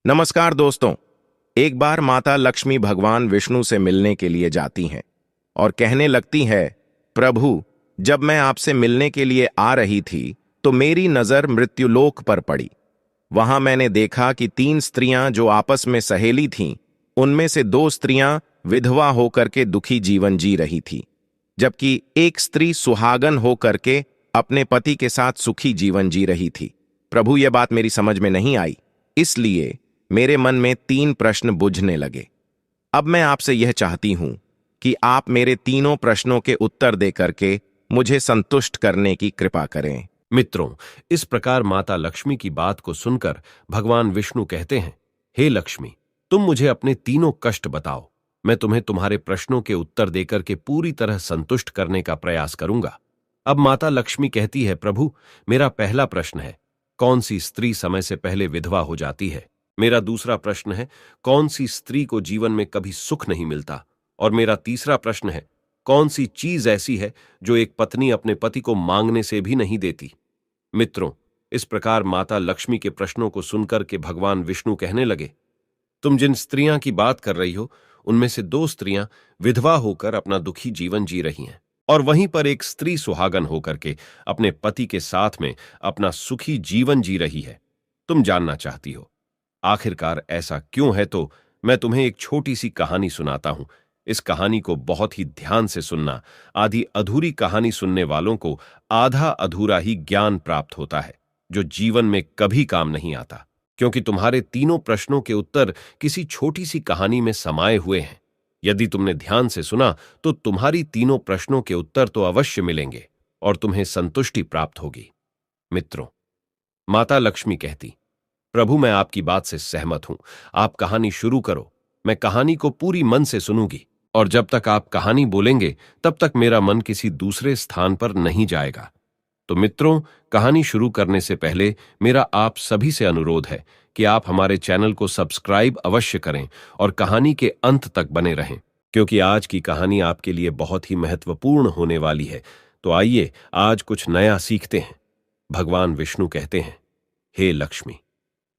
नमस्कार दोस्तों। एक बार माता लक्ष्मी भगवान विष्णु से मिलने के लिए जाती हैं और कहने लगती है, प्रभु, जब मैं आपसे मिलने के लिए आ रही थी तो मेरी नजर मृत्युलोक पर पड़ी। वहां मैंने देखा कि 3 स्त्रियां जो आपस में सहेली थीं, उनमें से 2 स्त्रियां विधवा होकर के दुखी जीवन जी रही थी, जबकि एक स्त्री सुहागन होकर के अपने पति के साथ सुखी जीवन जी रही थी। प्रभु, यह बात मेरी समझ में नहीं आई, इसलिए मेरे मन में 3 प्रश्न बुझने लगे। अब मैं आपसे यह चाहती हूं कि आप मेरे तीनों प्रश्नों के उत्तर दे करके मुझे संतुष्ट करने की कृपा करें। मित्रों, इस प्रकार माता लक्ष्मी की बात को सुनकर भगवान विष्णु कहते हैं, हे लक्ष्मी, तुम मुझे अपने तीनों कष्ट बताओ। मैं तुम्हें तुम्हारे प्रश्नों के उत्तर देकर के पूरी तरह संतुष्ट करने का प्रयास करूंगा। अब माता लक्ष्मी कहती है, प्रभु, मेरा पहला प्रश्न है, कौन सी स्त्री समय से पहले विधवा हो जाती है? मेरा दूसरा प्रश्न है, कौन सी स्त्री को जीवन में कभी सुख नहीं मिलता? और मेरा तीसरा प्रश्न है, कौन सी चीज ऐसी है जो एक पत्नी अपने पति को मांगने से भी नहीं देती? मित्रों, इस प्रकार माता लक्ष्मी के प्रश्नों को सुनकर के भगवान विष्णु कहने लगे, तुम जिन स्त्रियां की बात कर रही हो, उनमें से 2 स्त्रियां विधवा होकर अपना दुखी जीवन जी रही हैं, और वहीं पर एक स्त्री सुहागन होकर के अपने पति के साथ में अपना सुखी जीवन जी रही है। तुम जानना चाहती हो आखिरकार ऐसा क्यों है, तो मैं तुम्हें एक छोटी सी कहानी सुनाता हूं। इस कहानी को बहुत ही ध्यान से सुनना। आधी अधूरी कहानी सुनने वालों को आधा अधूरा ही ज्ञान प्राप्त होता है, जो जीवन में कभी काम नहीं आता, क्योंकि तुम्हारे तीनों प्रश्नों के उत्तर किसी छोटी सी कहानी में समाये हुए हैं। यदि तुमने ध्यान से सुना तो तुम्हारी तीनों प्रश्नों के उत्तर तो अवश्य मिलेंगे और तुम्हें संतुष्टि प्राप्त होगी। मित्रों, माता लक्ष्मी कहती, प्रभु, मैं आपकी बात से सहमत हूं। आप कहानी शुरू करो, मैं कहानी को पूरी मन से सुनूंगी, और जब तक आप कहानी बोलेंगे तब तक मेरा मन किसी दूसरे स्थान पर नहीं जाएगा। तो मित्रों, कहानी शुरू करने से पहले मेरा आप सभी से अनुरोध है कि आप हमारे चैनल को सब्सक्राइब अवश्य करें और कहानी के अंत तक बने रहें, क्योंकि आज की कहानी आपके लिए बहुत ही महत्वपूर्ण होने वाली है। तो आइए आज कुछ नया सीखते हैं। भगवान विष्णु कहते हैं, हे लक्ष्मी,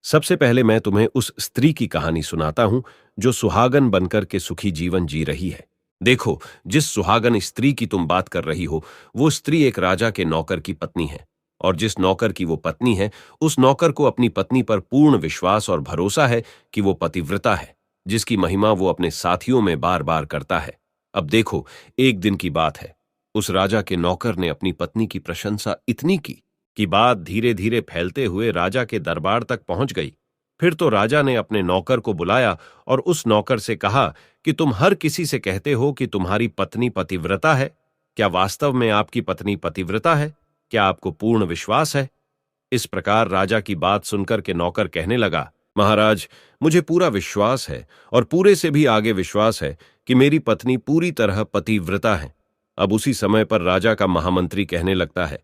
सबसे पहले मैं तुम्हें उस स्त्री की कहानी सुनाता हूं जो सुहागन बनकर के सुखी जीवन जी रही है। देखो, जिस सुहागन स्त्री की तुम बात कर रही हो, वो स्त्री एक राजा के नौकर की पत्नी है, और जिस नौकर की वो पत्नी है, उस नौकर को अपनी पत्नी पर पूर्ण विश्वास और भरोसा है कि वो पतिव्रता है, जिसकी महिमा वो अपने साथियों में बार बार करता है। अब देखो, एक दिन की बात है, उस राजा के नौकर ने अपनी पत्नी की प्रशंसा इतनी की कि बात धीरे धीरे फैलते हुए राजा के दरबार तक पहुंच गई। फिर तो राजा ने अपने नौकर को बुलाया और उस नौकर से कहा कि तुम हर किसी से कहते हो कि तुम्हारी पत्नी पतिव्रता है। क्या वास्तव में आपकी पत्नी पतिव्रता है? क्या आपको पूर्ण विश्वास है? इस प्रकार राजा की बात सुनकर के नौकर कहने लगा, महाराज, मुझे पूरा विश्वास है और पूरे से भी आगे विश्वास है कि मेरी पत्नी पूरी तरह पतिव्रता है। अब उसी समय पर राजा का महामंत्री कहने लगता है,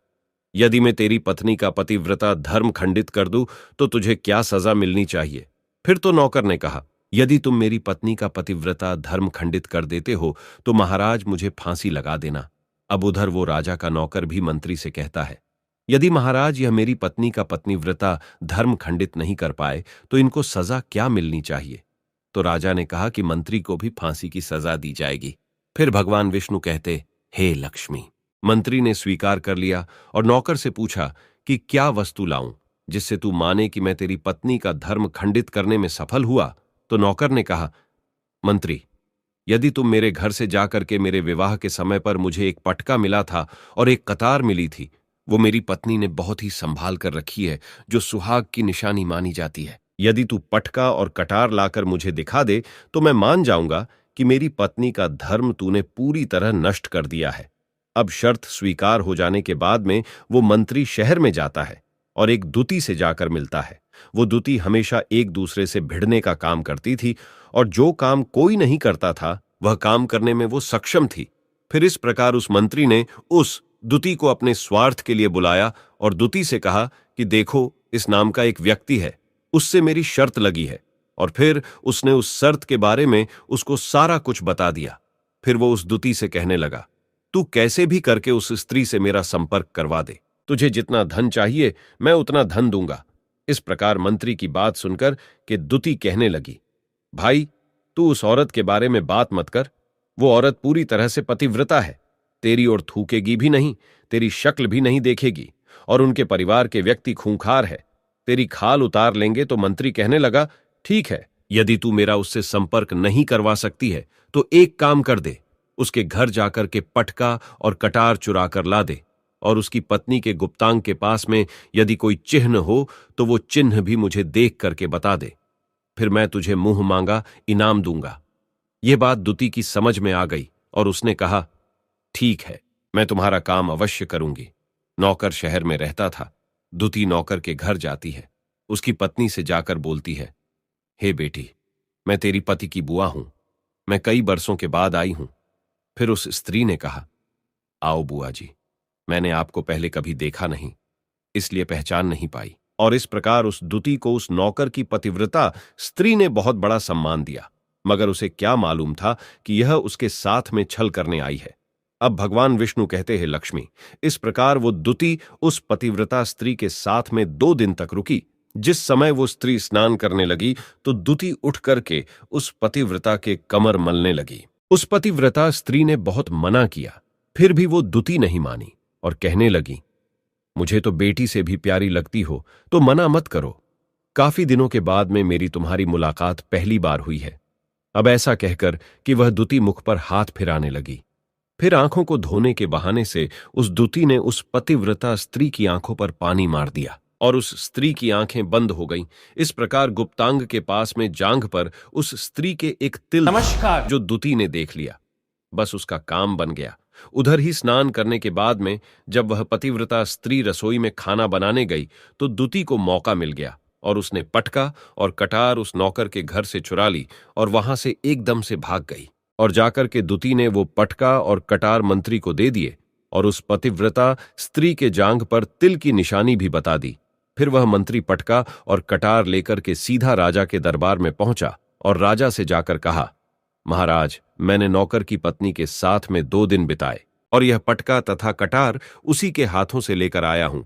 यदि मैं तेरी पत्नी का पतिव्रता धर्म खंडित कर दूं तो तुझे क्या सजा मिलनी चाहिए? फिर तो नौकर ने कहा, यदि तुम मेरी पत्नी का पतिव्रता धर्म खंडित कर देते हो तो महाराज मुझे फांसी लगा देना। अब उधर वो राजा का नौकर भी मंत्री से कहता है, यदि महाराज यह मेरी पत्नी का पतिव्रता धर्म खंडित नहीं कर पाए तो इनको सजा क्या मिलनी चाहिए? तो राजा ने कहा कि मंत्री को भी फांसी की सजा दी जाएगी। फिर भगवान विष्णु कहते, हे लक्ष्मी, मंत्री ने स्वीकार कर लिया और नौकर से पूछा कि क्या वस्तु लाऊं जिससे तू माने कि मैं तेरी पत्नी का धर्म खंडित करने में सफल हुआ? तो नौकर ने कहा, मंत्री, यदि तुम मेरे घर से जाकर के मेरे विवाह के समय पर मुझे एक पटका मिला था और एक कतार मिली थी, वो मेरी पत्नी ने बहुत ही संभाल कर रखी है, जो सुहाग की निशानी मानी जाती है। यदि तू पटका और कटार लाकर मुझे दिखा दे तो मैं मान जाऊंगा कि मेरी पत्नी का धर्म तूने पूरी तरह नष्ट कर दिया है। अब शर्त स्वीकार हो जाने के बाद में वो मंत्री शहर में जाता है और एक दुती से जाकर मिलता है। वो दुती हमेशा एक दूसरे से भिड़ने का काम करती थी, और जो काम कोई नहीं करता था वह काम करने में वो सक्षम थी। फिर इस प्रकार उस मंत्री ने उस दुती को अपने स्वार्थ के लिए बुलाया और दुती से कहा कि देखो, इस नाम का एक व्यक्ति है, उससे मेरी शर्त लगी है। और फिर उसने उस शर्त के बारे में उसको सारा कुछ बता दिया। फिर वो उस दुती से कहने लगा, तू कैसे भी करके उस स्त्री से मेरा संपर्क करवा दे। तुझे जितना धन चाहिए मैं उतना धन दूंगा। इस प्रकार मंत्री की बात सुनकर कि दुती कहने लगी, भाई, तू उस औरत के बारे में बात मत कर। वो औरत पूरी तरह से पतिव्रता है, तेरी ओर थूकेगी भी नहीं, तेरी शक्ल भी नहीं देखेगी, और उनके परिवार के व्यक्ति खूंखार है। तेरी खाल उतार लेंगे। तो मंत्री कहने लगा, ठीक है, यदि तू मेरा उससे संपर्क नहीं करवा सकती है तो एक काम कर दे, उसके घर जाकर के पटका और कटार चुरा कर ला दे, और उसकी पत्नी के गुप्तांग के पास में यदि कोई चिन्ह हो तो वो चिन्ह भी मुझे देख करके बता दे, फिर मैं तुझे मुंह मांगा इनाम दूंगा। यह बात दुती की समझ में आ गई और उसने कहा, ठीक है, मैं तुम्हारा काम अवश्य करूंगी। नौकर शहर में रहता था। दुती नौकर के घर जाती है, उसकी पत्नी से जाकर बोलती है, हे बेटी, मैं तेरी पति की बुआ हूं, मैं कई बरसों के बाद आई हूं। फिर उस स्त्री ने कहा, आओ बुआ जी, मैंने आपको पहले कभी देखा नहीं, इसलिए पहचान नहीं पाई। और इस प्रकार उस दुती को उस नौकर की पतिव्रता स्त्री ने बहुत बड़ा सम्मान दिया, मगर उसे क्या मालूम था कि यह उसके साथ में छल करने आई है। अब भगवान विष्णु कहते हैं, लक्ष्मी, इस प्रकार वो दुती उस पतिव्रता स्त्री के साथ में 2 दिन तक रुकी। जिस समय वो स्त्री स्नान करने लगी तो दुती उठ करके उस पतिव्रता के कमर मलने लगी। उस पतिव्रता स्त्री ने बहुत मना किया, फिर भी वो दुती नहीं मानी और कहने लगी, मुझे तो बेटी से भी प्यारी लगती हो तो मना मत करो। काफी दिनों के बाद में मेरी तुम्हारी मुलाकात पहली बार हुई है। अब ऐसा कहकर कि वह दुती मुख पर हाथ फिराने लगी। फिर आंखों को धोने के बहाने से उस दुती ने उस पतिव्रता स्त्री की आंखों पर पानी मार दिया और उस स्त्री की आंखें बंद हो गईं। इस प्रकार गुप्तांग के पास में जांघ पर उस स्त्री के एक तिल नमस्कार। जो दुती ने देख लिया। बस उसका काम बन गया। उधर ही स्नान करने के बाद में जब वह पतिव्रता स्त्री रसोई में खाना बनाने गई तो दुती को मौका मिल गया और उसने पटका और कटार उस नौकर के घर से चुरा ली और वहां से एकदम से भाग गई। और जाकर के दुती ने वो पटका और कटार मंत्री को दे दिए और उस पतिव्रता स्त्री के जांघ पर तिल की निशानी भी बता दी। फिर वह मंत्री पटका और कटार लेकर के सीधा राजा के दरबार में पहुंचा और राजा से जाकर कहा, महाराज, मैंने नौकर की पत्नी के साथ में 2 दिन बिताए और यह पटका तथा कटार उसी के हाथों से लेकर आया हूं।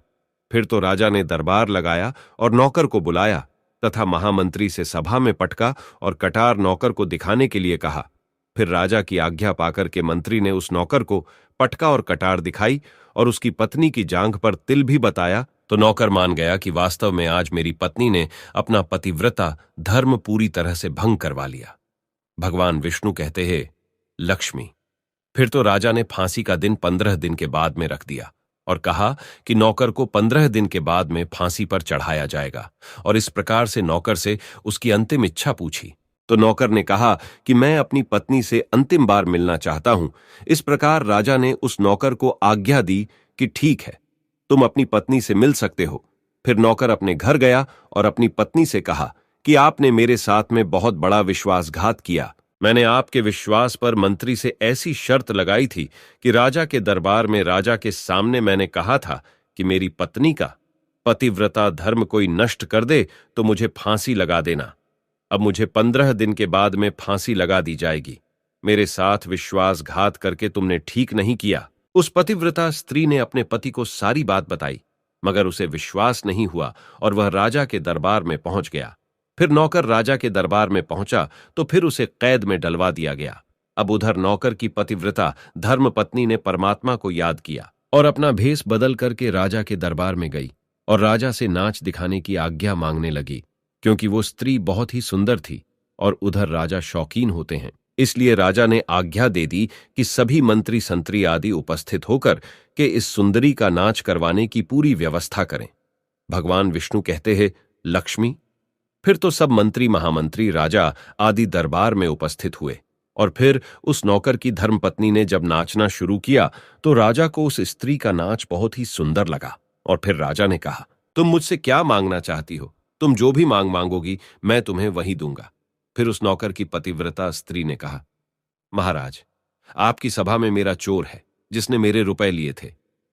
फिर तो राजा ने दरबार लगाया और नौकर को बुलाया तथा महामंत्री से सभा में पटका और कटार नौकर को दिखाने के लिए कहा। फिर राजा की आज्ञा पाकर के मंत्री ने उस नौकर को पटका और कटार दिखाई और उसकी पत्नी की जांघ पर तिल भी बताया तो नौकर मान गया कि वास्तव में आज मेरी पत्नी ने अपना पतिव्रता धर्म पूरी तरह से भंग करवा लिया। भगवान विष्णु कहते हैं, लक्ष्मी, फिर तो राजा ने फांसी का दिन 15 दिन के बाद में रख दिया और कहा कि नौकर को 15 दिन के बाद में फांसी पर चढ़ाया जाएगा। और इस प्रकार से नौकर से उसकी अंतिम इच्छा पूछी तो नौकर ने कहा कि मैं अपनी पत्नी से अंतिम बार मिलना चाहता हूं। इस प्रकार राजा ने उस नौकर को आज्ञा दी कि ठीक है, तुम अपनी पत्नी से मिल सकते हो। फिर नौकर अपने घर गया और अपनी पत्नी से कहा कि आपने मेरे साथ में बहुत बड़ा विश्वासघात किया। मैंने आपके विश्वास पर मंत्री से ऐसी शर्त लगाई थी कि राजा के दरबार में राजा के सामने मैंने कहा था कि मेरी पत्नी का पतिव्रता धर्म कोई नष्ट कर दे तो मुझे फांसी लगा देना। अब मुझे 15 दिन के बाद में फांसी लगा दी जाएगी। मेरे साथ विश्वासघात करके तुमने ठीक नहीं किया। उस पतिव्रता स्त्री ने अपने पति को सारी बात बताई, मगर उसे विश्वास नहीं हुआ और वह राजा के दरबार में पहुंच गया। फिर नौकर राजा के दरबार में पहुंचा तो फिर उसे कैद में डलवा दिया गया। अब उधर नौकर की पतिव्रता धर्मपत्नी ने परमात्मा को याद किया और अपना भेष बदल करके राजा के दरबार में गई और राजा से नाच दिखाने की आज्ञा मांगने लगी, क्योंकि वो स्त्री बहुत ही सुंदर थी और उधर राजा शौकीन होते हैं। इसलिए राजा ने आज्ञा दे दी कि सभी मंत्री संतरी आदि उपस्थित होकर के इस सुंदरी का नाच करवाने की पूरी व्यवस्था करें। भगवान विष्णु कहते हैं, लक्ष्मी, फिर तो सब मंत्री महामंत्री राजा आदि दरबार में उपस्थित हुए और फिर उस नौकर की धर्मपत्नी ने जब नाचना शुरू किया तो राजा को उस स्त्री का नाच बहुत ही सुंदर लगा। और फिर राजा ने कहा, तुम मुझसे क्या मांगना चाहती हो? तुम जो भी मांगोगी मैं तुम्हें वही दूंगा। फिर उस नौकर की पतिव्रता स्त्री ने कहा, महाराज, आपकी सभा में मेरा चोर है जिसने मेरे रुपए लिए थे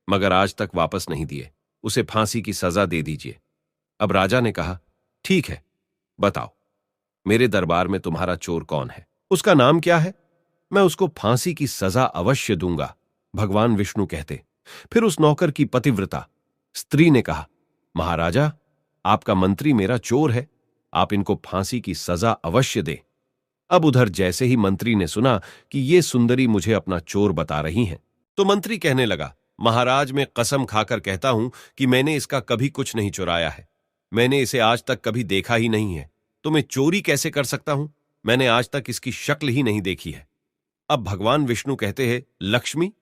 मगर आज तक वापस नहीं दिए, उसे फांसी की सजा दे दीजिए। अब राजा ने कहा, ठीक है, बताओ मेरे दरबार में तुम्हारा चोर कौन है, उसका नाम क्या है? मैं उसको फांसी की सजा अवश्य दूंगा। भगवान विष्णु कहते। फिर उस नौकर की पतिव्रता स्त्री ने कहा, महाराजा, आपका मंत्री मेरा चोर है, आप इनको फांसी की सजा अवश्य दे। अब उधर जैसे ही मंत्री ने सुना कि ये सुंदरी मुझे अपना चोर बता रही हैं, तो मंत्री कहने लगा, महाराज मैं कसम खाकर कहता हूं कि मैंने इसका कभी कुछ नहीं चुराया है। मैंने इसे आज तक कभी देखा ही नहीं है, तो मैं चोरी कैसे कर सकता हूं? मैंने आज तक इसकी शक्ल ही नहीं देखी है। अब भगवान विष्णु कहते हैं, लक्ष्मी,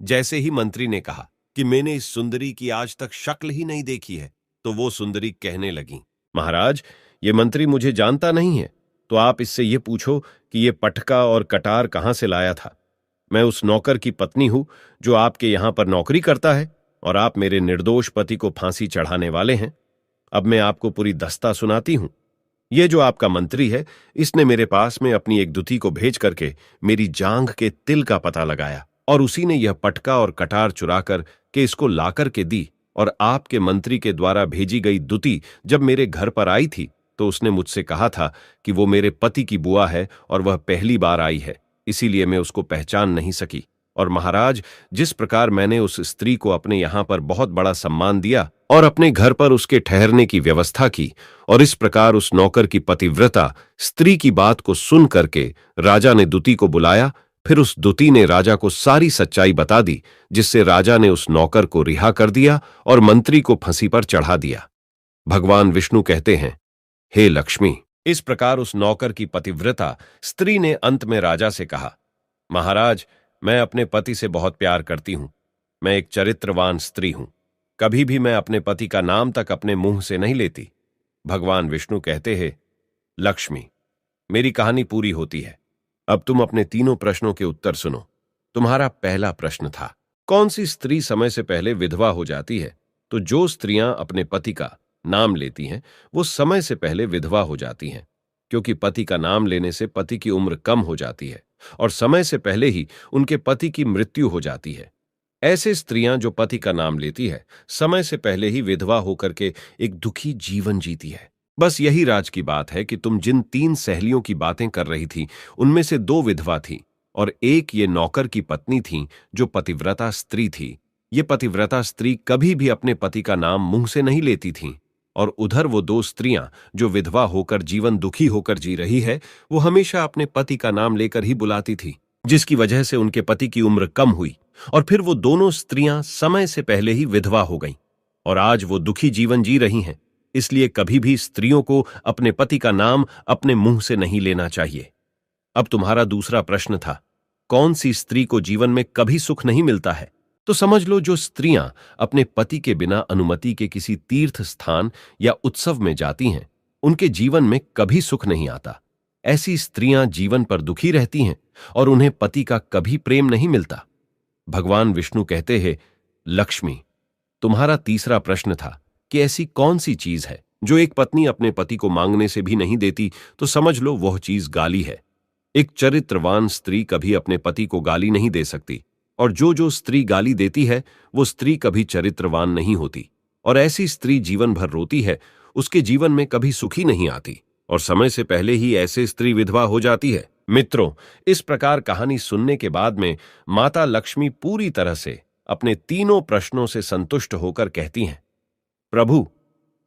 जैसे ही मंत्री ने कहा कि मैंने इस सुंदरी की आज तक शक्ल ही नहीं देखी है, तो वो सुंदरी कहने लगी, महाराज ये मंत्री मुझे जानता नहीं है, तो आप इससे ये पूछो कि ये पटका और कटार कहां से लाया था। मैं उस नौकर की पत्नी हूं जो आपके यहां पर नौकरी करता है, और आप मेरे निर्दोष पति को फांसी चढ़ाने वाले हैं। अब मैं आपको पूरी दस्ता सुनाती हूं। ये जो आपका मंत्री है, इसने मेरे पास में अपनी एक दुती को भेज करके मेरी जांघ के तिल का पता लगाया, और उसी ने यह पटका और कटार चुराकर के इसको लाकर के दी। और आपके मंत्री के द्वारा भेजी गई दुती जब मेरे घर पर आई थी, तो उसने मुझसे कहा था कि वो मेरे पति की बुआ है और वह पहली बार आई है, इसीलिए मैं उसको पहचान नहीं सकी। और महाराज, जिस प्रकार मैंने उस स्त्री को अपने यहां पर बहुत बड़ा सम्मान दिया और अपने घर पर उसके ठहरने की व्यवस्था की, और इस प्रकार उस नौकर की पतिव्रता स्त्री की बात को सुन करके राजा ने दुती को बुलाया। फिर उस दुती ने राजा को सारी सच्चाई बता दी, जिससे राजा ने उस नौकर को रिहा कर दिया और मंत्री को फांसी पर चढ़ा दिया। भगवान विष्णु कहते हैं, हे लक्ष्मी, इस प्रकार उस नौकर की पतिव्रता स्त्री ने अंत में राजा से कहा, महाराज मैं अपने पति से बहुत प्यार करती हूं। मैं एक चरित्रवान स्त्री हूं। कभी भी मैं अपने पति का नाम तक अपने मुंह से नहीं लेती। भगवान विष्णु कहते हैं, लक्ष्मी, मेरी कहानी पूरी होती है। अब तुम अपने तीनों प्रश्नों के उत्तर सुनो। तुम्हारा पहला प्रश्न था, कौन सी स्त्री समय से पहले विधवा हो जाती है? तो जो स्त्रियां अपने पति का नाम लेती हैं, वो समय से पहले विधवा हो जाती हैं, क्योंकि पति का नाम लेने से पति की उम्र कम हो जाती है और समय से पहले ही उनके पति की मृत्यु हो जाती है। ऐसे स्त्रियां जो पति का नाम लेती है, समय से पहले ही विधवा होकर के एक दुखी जीवन जीती है। बस यही राज की बात है कि तुम जिन 3 सहेलियों की बातें कर रही थी, उनमें से 2 विधवा थी और एक ये नौकर की पत्नी थी जो पतिव्रता स्त्री थी। ये पतिव्रता स्त्री कभी भी अपने पति का नाम मुंह से नहीं लेती थीं, और उधर वो 2 स्त्रियां जो विधवा होकर जीवन दुखी होकर जी रही है, वो हमेशा अपने पति का नाम लेकर ही बुलाती थी, जिसकी वजह से उनके पति की उम्र कम हुई और फिर वो दोनों स्त्रियां समय से पहले ही विधवा हो गईं और आज वो दुखी जीवन जी रही हैं। इसलिए कभी भी स्त्रियों को अपने पति का नाम अपने मुंह से नहीं लेना चाहिए। अब तुम्हारा दूसरा प्रश्न था, कौन सी स्त्री को जीवन में कभी सुख नहीं मिलता है? तो समझ लो, जो स्त्रियां अपने पति के बिना अनुमति के किसी तीर्थ स्थान या उत्सव में जाती हैं, उनके जीवन में कभी सुख नहीं आता। ऐसी स्त्रियां जीवन पर दुखी रहती हैं और उन्हें पति का कभी प्रेम नहीं मिलता। भगवान विष्णु कहते हैं, लक्ष्मी, तुम्हारा तीसरा प्रश्न था कि ऐसी कौन सी चीज है जो एक पत्नी अपने पति को मांगने से भी नहीं देती? तो समझ लो, वह चीज गाली है। एक चरित्रवान स्त्री कभी अपने पति को गाली नहीं दे सकती, और जो स्त्री गाली देती है वो स्त्री कभी चरित्रवान नहीं होती, और ऐसी स्त्री जीवन भर रोती है, उसके जीवन में कभी सुखी नहीं आती, और समय से पहले ही ऐसे स्त्री विधवा हो जाती है। मित्रों, इस प्रकार कहानी सुनने के बाद में माता लक्ष्मी पूरी तरह से अपने तीनों प्रश्नों से संतुष्ट होकर कहती हैं, प्रभु,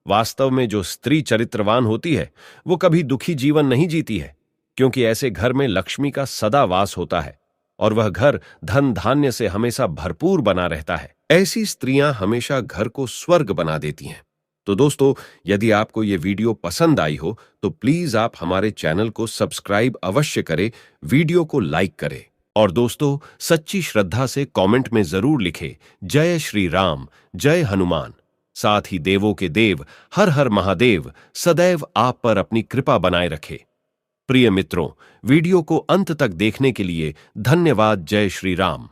वास्तव में जो स्त्री चरित्रवान होती है वो कभी दुखी जीवन नहीं जीती है, क्योंकि ऐसे घर में लक्ष्मी का सदा वास होता है और वह घर धन धान्य से हमेशा भरपूर बना रहता है। ऐसी स्त्रियां हमेशा घर को स्वर्ग बना देती हैं। तो दोस्तों, यदि आपको ये वीडियो पसंद आई हो तो प्लीज आप हमारे चैनल को सब्सक्राइब अवश्य करें, वीडियो को लाइक करें, और दोस्तों सच्ची श्रद्धा से कमेंट में जरूर लिखें, जय श्री राम, जय हनुमान। साथ ही देवों के देव हर हर महादेव सदैव आप पर अपनी कृपा बनाए रखे। प्रिय मित्रों, वीडियो को अंत तक देखने के लिए धन्यवाद। जय श्री राम।